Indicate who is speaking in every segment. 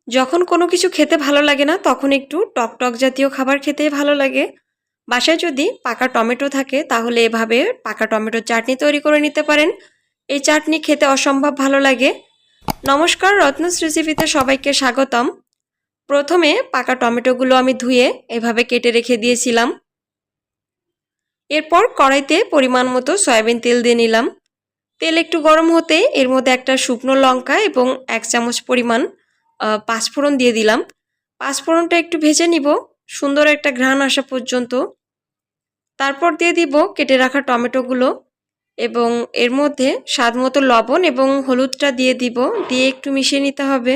Speaker 1: যখন কোনো কিছু খেতে ভালো লাগে না তখন একটু টক টক জাতীয় খাবার খেতেই ভালো লাগে। বাসায় যদি পাকা টমেটো থাকে তাহলে এভাবে পাকা টমেটোর চাটনি তৈরি করে নিতে পারেন। এই চাটনি খেতে অসম্ভব ভালো লাগে। নমস্কার, রত্নস রেসিপিতে সবাইকে স্বাগতম। প্রথমে পাকা টমেটোগুলো আমি ধুয়ে এভাবে কেটে রেখে দিয়েছিলাম। এরপর কড়াইতে পরিমাণ মতো সয়াবিন তেল দিয়ে নিলাম। তেল একটু গরম হতে এর মধ্যে একটা শুকনো লঙ্কা এবং 1 চামচ পরিমাণ পাঁচফোড়ন দিয়ে দিলাম। পাঁচফোড়নটা একটু ভেজে নিব সুন্দর একটা ঘ্রাণ আসা পর্যন্ত। তারপর দিয়ে দিব কেটে রাখা টমেটোগুলো এবং এর মধ্যে স্বাদ মতো লবণ এবং হলুদটা দিয়ে দিব, দিয়ে একটু মিশিয়ে নিতে হবে।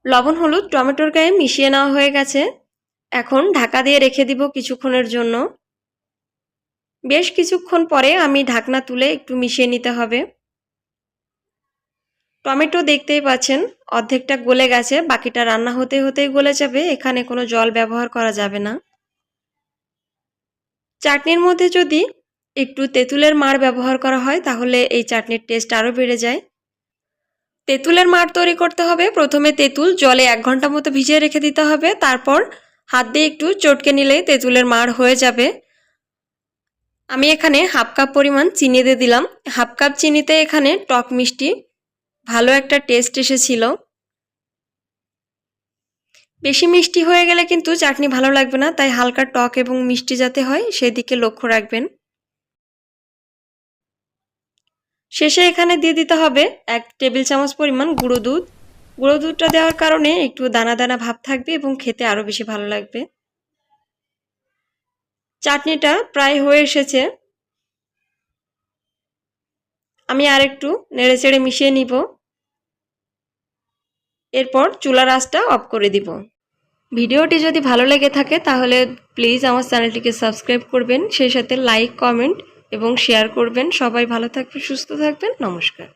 Speaker 1: লবণ হলুদ টমেটোর গায়ে মিশিয়ে নেওয়া হয়ে গেছে। এখন ঢাকা দিয়ে রেখে দিব কিছুক্ষণের জন্য। বেশ কিছুক্ষণ পরে আমি ঢাকনা তুলে একটু মিশিয়ে নিতে হবে। টমেটো দেখতেই পাচ্ছেন অর্ধেকটা গলে গেছে, বাকিটা রান্না হতে হতেই গলে যাবে। এখানে কোনো জল ব্যবহার করা যাবে না। চাটনির মধ্যে যদি একটু তেঁতুলের মাড় ব্যবহার করা হয় তাহলে এই চাটনির টেস্ট আরও বেড়ে যায়। তেঁতুলের মাড় তৈরি করতে হবে। প্রথমে তেঁতুল জলে 1 ঘন্টা মতো ভিজিয়ে রেখে দিতে হবে। তারপর হাত দিয়ে একটু চটকে নিলেই তেঁতুলের মাড় হয়ে যাবে। আমি এখানে 1/2 কাপ পরিমাণ চিনি দিয়ে দিলাম। 1/2 কাপ চিনিতে এখানে টক মিষ্টি ভালো একটা টেস্ট এসেছিল। বেশি মিষ্টি হয়ে গেলে কিন্তু চাটনি ভালো লাগবে না, তাই হালকা টক এবং মিষ্টি যাতে হয় সেদিকে লক্ষ্য রাখবেন। শেষে এখানে দিয়ে দিতে হবে 1 টেবিল চামচ পরিমাণ গুঁড়ো দুধ। গুঁড়ো দুধটা দেওয়ার কারণে একটু দানা দানা ভাব থাকবে এবং খেতে আরও বেশি ভালো লাগবে। চাটনিটা প্রায় হয়ে এসেছে। আমি আর একটু নেড়েচেড়ে মিশিয়ে নিব। এরপর চুলার আঁচটা অফ করে দিব। ভিডিওটি যদি ভালো লেগে থাকে তাহলে প্লিজ আমার চ্যানেলটিকে সাবস্ক্রাইব করবেন, সেই সাথে লাইক, কমেন্ট এবং শেয়ার করবেন। সবাই ভালো থাকবেন, সুস্থ থাকবেন। নমস্কার।